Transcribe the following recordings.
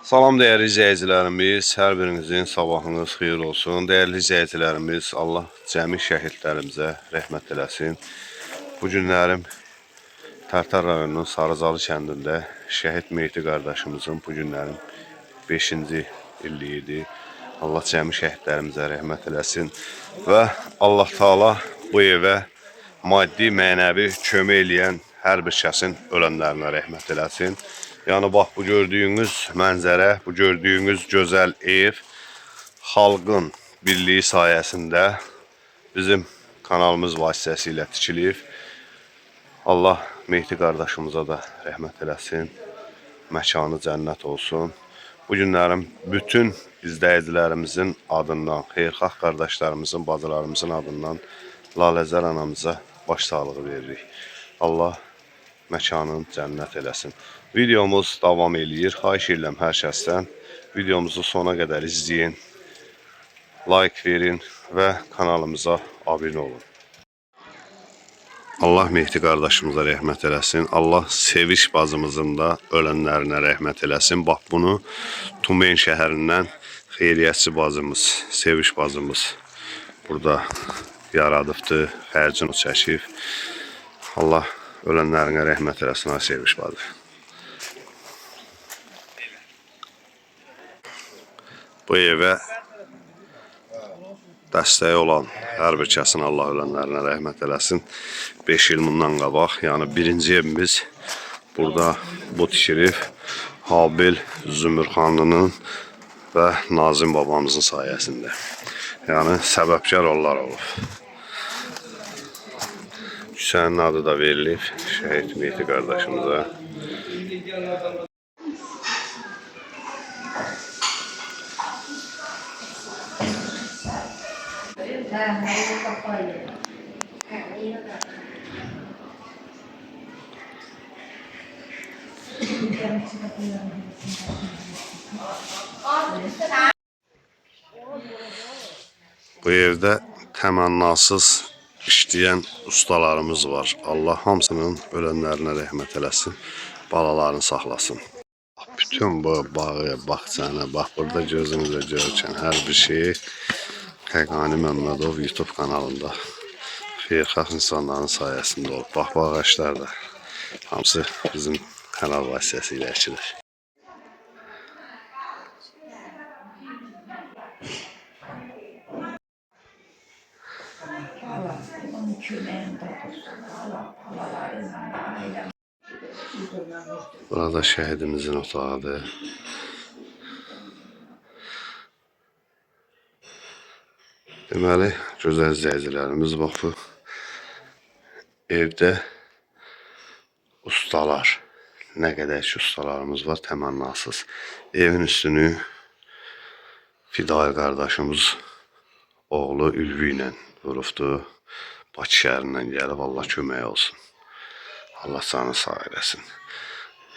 Salam değerli izləyicilərimiz, hər birinizin sabahınız xeyir olsun. Değerli izləyicilərimiz, Allah cəmi şəhidlərimizə rəhmət eləsin. Bu günlərim Tərtər rayonunun Sarızalı kəndində şəhid Mehdi qardaşımızın bu günlərin 5-ci illiyidir. Allah cəmi şəhidlərimizə rəhmət eləsin və Allah Taala bu evə maddi, mənəvi kömək eləyən hər bir kəsin ölənlərinə rəhmət eləsin. Yani bak bu gördüğünüz mənzərə, bu gördüğünüz gözəl ev xalqın birliyi sayəsində bizim kanalımız vasitəsilə tikilib. Allah Mehdi qardaşımıza da rəhmət eləsin, məkanı cənnət olsun. Bu günlərim bütün izləyicilərimizin adından, xeyirxah qardaşlarımızın, bacılarımızın adından Laləzər anamıza baş sağlığı veririk. Allah məkanın cənnət eləsin. Videomuz davam eləyir. Xahiş edirəm hər kəsdən videomuzu sona qədər izləyin, like verin və kanalımıza abunə olun. Allah Mehdi qardaşımıza rəhmət eləsin. Allah Seviş bacımızın da ölənlərinə rəhmət eləsin. Bax bunu Tumen şəhərindən xeyriyyətçi bacımız, Seviş bacımız burada yaradıbdır, xərcini çəkib. Allah ölənlərinə rəhmət eləsin, ay Seviş bacı. Bu evə dəstəyi olan hər bir kəsin Allah ölənlərinə rəhmət eləsin. 5 il bundan qabaq, yəni birinci evimiz burada bu tikilib. Habil Zümrxanlının və Nazim babamızın sayəsində. Yəni səbəbkar onlar olub. Küçənin adı da verilib şəhid Mehdi qardaşımıza. Bu evdə təmənnasız işləyən ustalarımız var. Allah hamısının ölənlərinə rəhmət eləsin, balalarını saxlasın. Bütün bu bağı, bağçanı, bax burada gözünüzə görürkən hər bir şey Xəqani Məmmədov YouTube kanalında xeyirxah insanların sayəsində olub. Bax bu ağaçlar da hamısı bizim kanal vasitəsilə əkilir. Burada şəhidimizin otağıdır. Deməli, gözəl izləyicilərimiz, bax bu evdə ustalar, nə qədər ki ustalarımız var, təmənnasız. Evin üstünü Fidai qardaşımız oğlu Ülvi ilə vurubdu. Bakı şəhərindən gəlib, Allah kömək olsun. Allah canı sağ eləsin.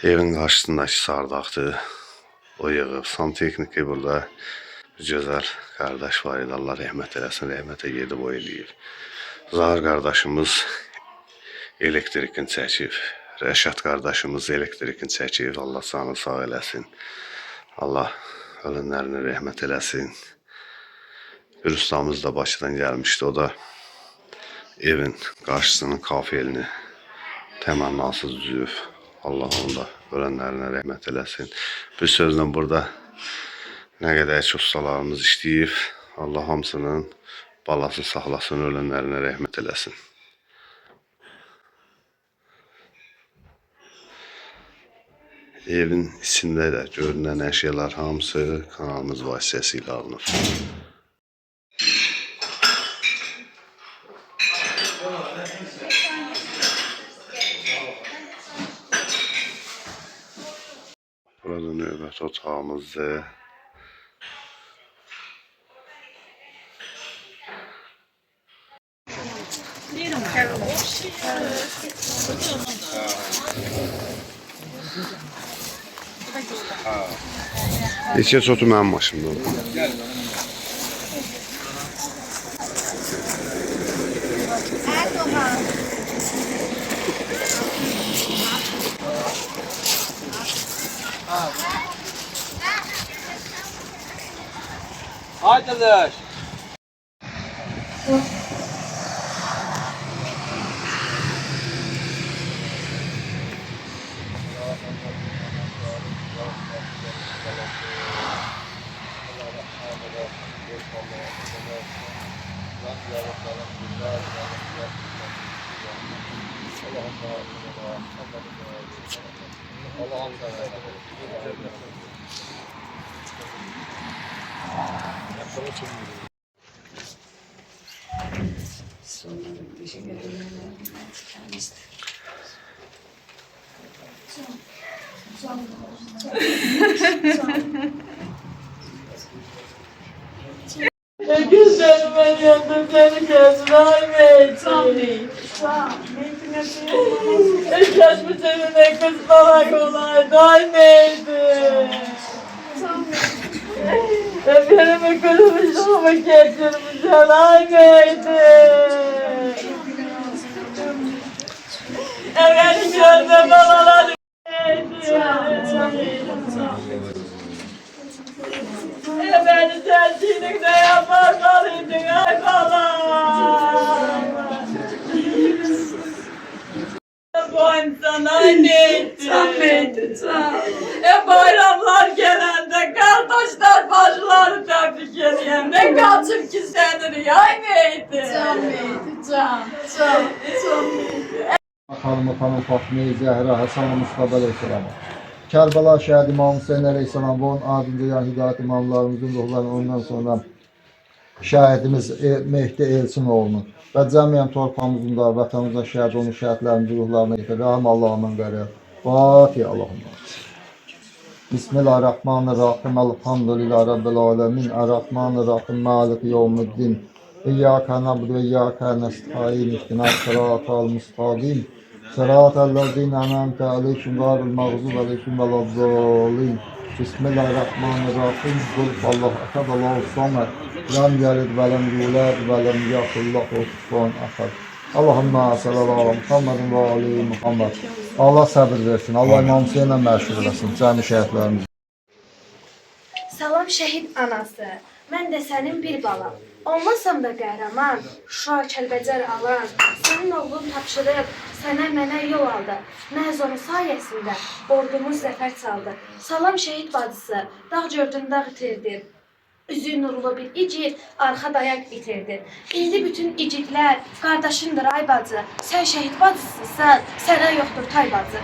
Evin qarşısındakı sardaqdır, o yığıb. Santexniki burada gözəl qardaş var idi, Allah rəhmət eləsin, rəhmətə gedib o eləyib. Zahir qardaşımız elektrikin çəkib, Rəşad qardaşımız elektrikin çəkib, Allah canı sağ eləsin. Allah ölənlərinə rəhmət eləsin. Bir ustamız da Bakıdan gəlmişdi, o da evin qarşısının kafelini təmənnasız düzüb. Allah onu da ölənlərinə rəhmət eləsin. Bir sözlə burada nə qədər ki ustalarımız işləyib, Allah hamısının balasını saxlasın, ölənlərinə rəhmət eləsin. Evin içində də görünən əşyalar hamısı kanalımız vasitəsilə alınır. Burada növbət otağımızdır. İçə çotu mənim maşımda olur. Haydiler. Güzelim ben yandım seni gözüne aynı. Eşyaş mı seninle kız falan olaydı aynıydı. Benim kırmışımı getirmişler aynıydı. Beni gözle balalar beni tercihlikte yaparmalıydın ay balam. Bu insan anneydi. Bayramlar gelende kardeşler bacıları tebrik edeyim. Ne kaçım ki senin aynıydı. Hanımı Fatma-i Zəhra Həsən Mustafa Aleyhisselam. Kərbəla şəhid İmam Hüseyin Aleyhisselam ve onun adında yan hidayət imamlarımızın ruhlarını ondan sonra şəhidimiz Mehdi Elçinoğlu'nun və cəmiyyən torpağımızın da vətənimizdə şəhid olmuş şəhidlərimizin ruhlarına getir. Rəhəm Allah'ın qərir. Fatih Allah'ım. Bismillahirrahmanirrahim. Elhamdülillahi Rabbil alemin. Errahmanirrahim. Malik yevmiddin. İyyâke na'budu ve iyyâke nestaîn. İhdinas sıratal mustakîm. Sıratallezîne en'amte aleyhim gâyril mağdûbi aleyhim veleddâllîn. Bismillahirrahmanirrahim. Kul huvallahu ehad, Allahu samed. Lem yelid ve lem yulad ve lem yekul lehu kufuven ahad. Allahümme salli ala Muhammedin ve ali Muhammed. Allah sabır versin. Allah İmam Hüseyin'le məşğul eləsin. Cəmi şəhidlərimiz. Salam şəhid anası, mən də sənin bir balam. Olmasam da qəhrəman, Şuşa Kəlbəcər alan, sənin oğlun tapşırıb, sənə mənə yol aldı. Məhz onun sayəsində ordumuz zəfər çaldı. Salam şəhid bacısı, dağ gördün dağ itirdi. Üzü nurlu bir igid, arxa dayaq itirdi. İndi bütün igidlər qardaşındır ay bacı. Sən şəhid bacısısan, sənə yoxdur tay bacı.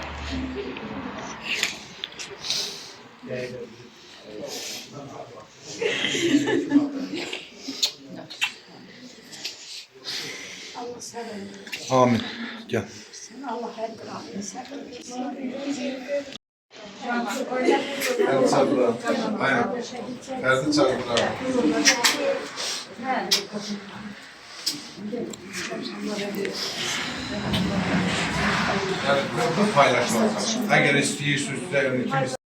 Allah səbir. Amin. Gel. Allah hər qafını səbir. Ferdi çağır. Aynen. Ferdi çağır. Yani paylaşmak. Eğer istiyorsunuz de kimse.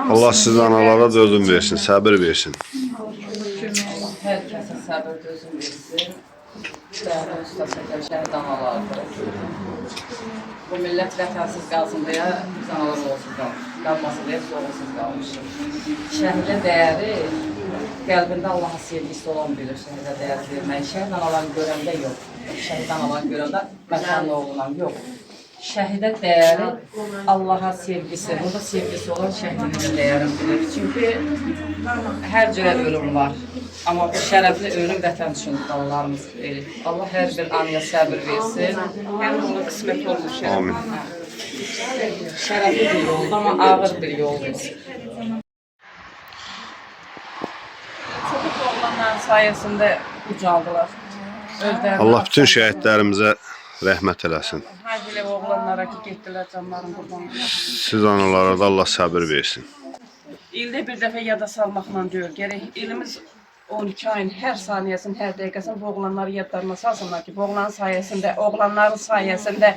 Allah siz analara da özüm versin, sabır versin. Herkese sabır gözüm versin. Değerli usta şeker şehit analardır. Bu millet vətənsiz qalsın deyə biz analar olsuz qalmasın deyə biz olsuz qalmışıq. Şəhide değeri qəlbində Allah'a sevgisi olan bilir şəhide değer vermək. Şəhid analarını görəndə yox. Şəhid analarını görəndə vətənli oğlunan yox. Şəhide değeri Allah'a sevgisi. Burada sevgisi olan şəhidin değerini bilir. Çünkü her cürə ölüm var. Ama bu şərəfli ölüm vətən üçün qanlarımız verir. Allah hər bir anıya səbir versin. Həm ona qismət olmuş. Amin. Şərəfli bir yolda ama ağır bir yol versin. Çocuk oğlanların sayesinde ucaldılar. Allah bütün şəhidlərimizə rəhmət eləsin. Hər bilə oğlanlara ki getdilər canların qurbanına. Siz analara da Allah sabır versin. İldə bir dəfə yada salmaqla deyil. Gərək ilimiz 12 ayın hər saniyəsinin, hər dəqiqəsinin bu oğlanları yadlarına salsınlar ki, bu oğlanların sayəsində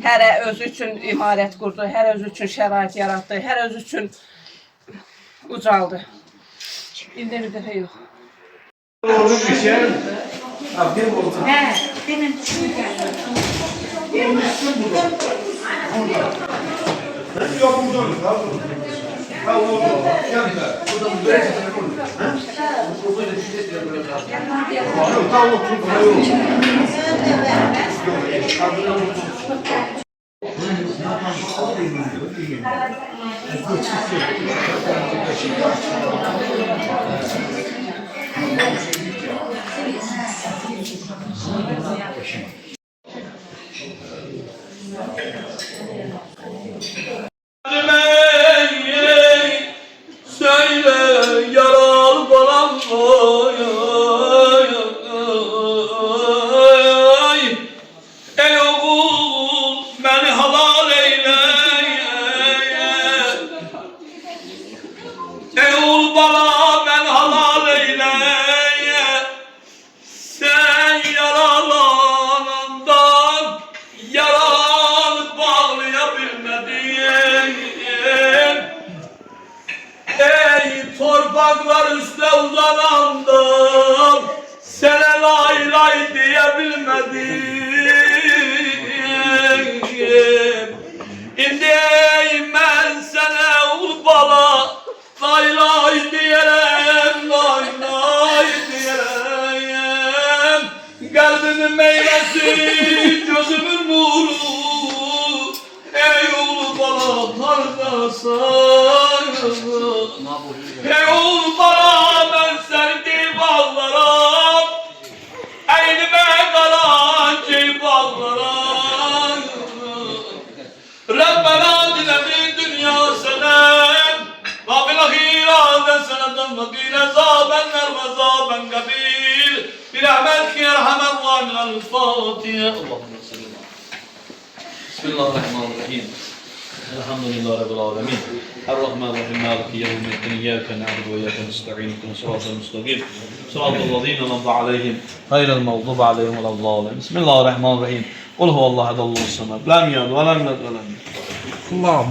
hərə özü üçün imarət qurdu, hər özü üçün şərait yaratdı, hər özü üçün ucaldı. İldə bir dəfə yox. Oldu bir şey. Abi oldu. Yok burada olur. Ha olur. Gel de. Tamam otur. Söyle yaralı balam oy ey oğul beni halal eyle ey oğul bana ben halal eyle sen yaralanandan yaranı bağlayabilmedin. Ey torpaklar üstte uzanandım, sana lay lay diyebilmedim. İndi ben sana ul bala, lay lay diyerem, lay lay diyerem. Kalbimin meyvesi, gözümün nuru, ey ul bala hardasın. Ey oğul bana ben sevdiğim bağlara, eynime karancı bağlara. Rabbena dilemi dünya senem, ve bil ahirete seneden ve dine zabenler ve zaben kabil. Bir rahmetki erhamen ve minel Fatiha. Allahümme salli. Bismillahirrahmanirrahim. Elhamdülillahi Rabbil alemin. Errahmanirrahim. Maliki yevmiddin. İyyâke na'budu ve iyyâke nestaîn. İhdinas sıratal mustakîm. Sıratal lezîne en'amte aleyhim. Gayril mağdûbi aleyhim veleddâllîn. Bismillahirrahmanirrahim. Kul huvallahu ehad Allahu samed. Lem yelid ve lem yulad ve lem yulad.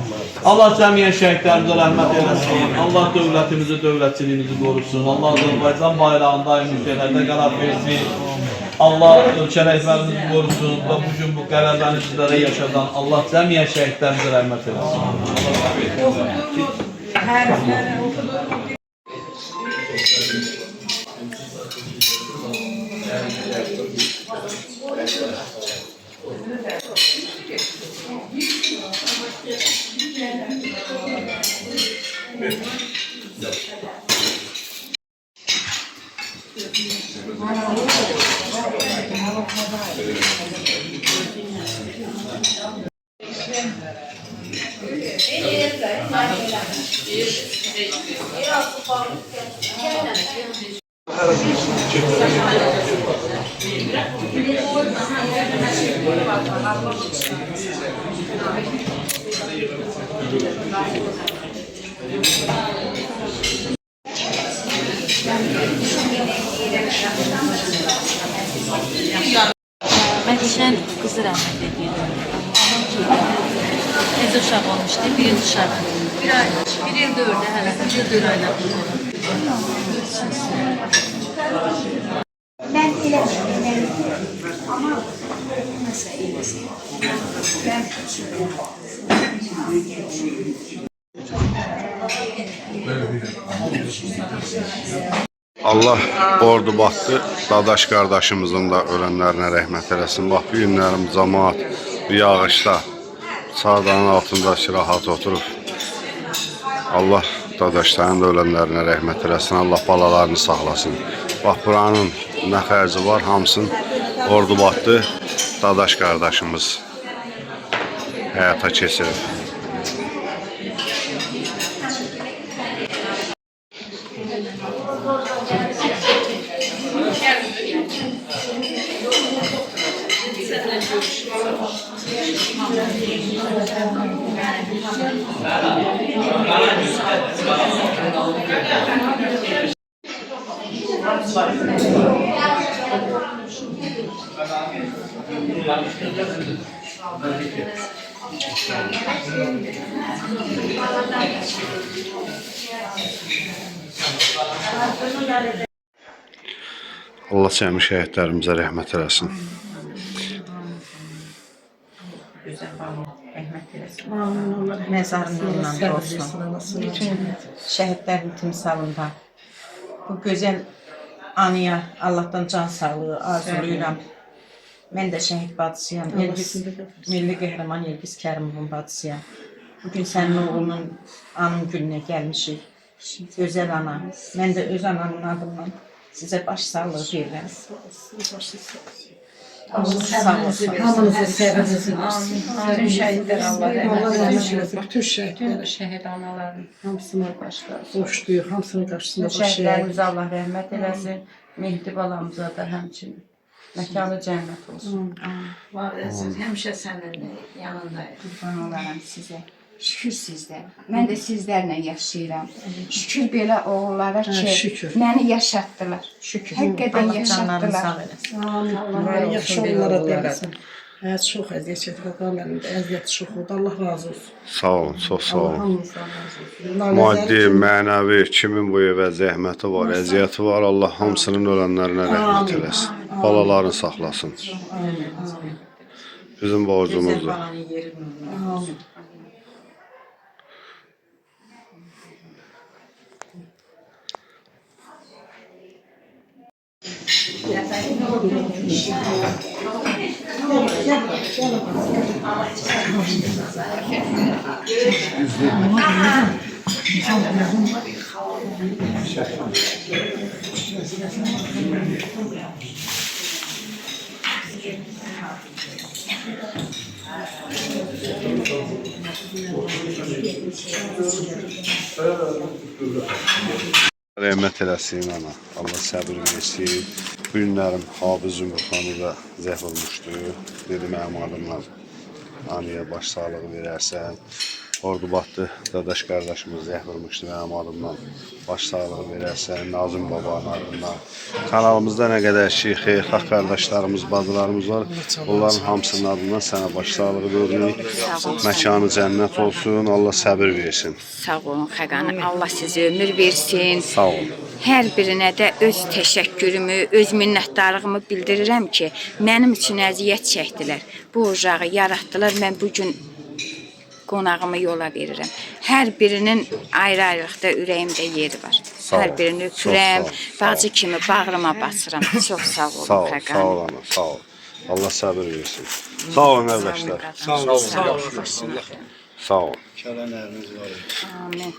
Allah cəmiyyət şəhidlərimizə rəhmət eləsin. Allah dövlətimizi, dövlətçiliyimizi qorusun. Allah Azərbaycan bayrağını daim ülkələrdə qərar versin. Allah ölkə rəhbərimizi qorusun və bugün bu qələbəni sizlərə yaşadan Allah cəmiyyət şəhidlərimizə rəhmət eləsin. Mən keçən qızı rəhmət edirdim. Ez uşaq olmuşdu, bir il uşaq. Bir il 4-də hələ, bir il 4 ayda. Ben iletişimdeyim ama nasıl iyilesin? Allah Ordubadlı dadaş qardaşımızın da ölənlərinə rəhmət eləsin. Bax, bu günlərim cəmaat bu yağışda çadırın altında rahat oturub. Allah dadaşların da ölənlərinə rəhmət eləsin. Allah balalarını saxlasın. Bax, buranın nə xərci var, hamısını Ordubadlı dadaş qardaşımız həyata keçirib. Allah cəmi şəhidlərimizə rəhmət eləsin. rəhmət eləsin. Amin. Allah Məzarın nurundan səbr olsun. versin, anasını. Bütün şəhidlərin timsalında bu gözəl anıya Allahdan can sağlığı arzulayıram. Mən də şəhid bacısıyam. Milli qəhrəman Yelgiz Kərimovun bacısıyam. Bugün sənin oğlunun anın gününə gəlmişik. Gözəl ana. Mən də öz anamın adından sizə baş sağlığı verirəm. Hamınızı sevəsinizin. Bütün şəhidlər Allah Allah rəhmət rəhmət eləsin. eləsin. Bütün şəhidlərə Şəhid anaların hamısına xoşlayır, hamısının qarşısında baş şəhidlərimizə Allah rəhmət eləsin. Mehdi balamıza da həmçinin məkanı cənnət olsun. Var olsun. Həmişə sənin yanındayıq. Qurban olaram sizə. Şükür sizdə. Mən də sizlərlə yaşayıram. Şükür belə oğullara ki, şükür. məni yaşatdılar. Şükür. Həqiqətən Allah canlarını yaşatdılar. sağ eləsin. Amin. Allah yaxşı onlara deməsin. Həyat çox əziyyət çəkirəm, mənim də əziyyət çox oldu. Allah razı olsun. Sağ olun, çox sağ olun. Hamınızdan razı olsun. Maddi, mənəvi, kimin bu evə zəhməti var, əziyyəti var. Allah hamısının ölənlərinə rəhmət eləsin. Balalarını saxlasın. Bizim Gözəl borcumuzdur. balanın yeri nurlu olsun. Rəhmət eləsin ana. Allah səbir versin. Bu günlərim Hafız Zümrütxanı da zəh olmuşdu. Dedi mənim adımdan anıya baş sağlığı verərsən. Ordubadlı dadaş qardaşımız zəh vurmuşdu mənim adımdan. Baş sağlığı verərsən. Nazım babanın adından. Kanalımızda nə qədər xeyirxah qardaşlarımız, bacılarımız var. Onların hamısının adından sənə baş sağlığı veririk. Məkanı cənnət olsun. Allah səbir versin. Sağ olun Xəqanım. Allah sizə ömür versin. Sağ olun. Hər birinə də öz təşəkkürümü, öz minnətdarlığımı bildirirəm ki, mənim üçün əziyyət çəkdilər. Bu ocağı yaratdılar. Mən bugün qonağımı yola verirəm. Hər birinin ayrı-ayrılıqda ürəyimdə yeri var. Sağ ol. Hər birini Çox öpürəm, sağ ol. Sağ ol. bacı kimi bağrıma basıram. Çox sağ olun Sağ ol, Xəqanım. sağ ol ana, sağ ol. Allah səbir versin. Sağ olun qardaşlar. Sağ olun. Sağ ol. Amin.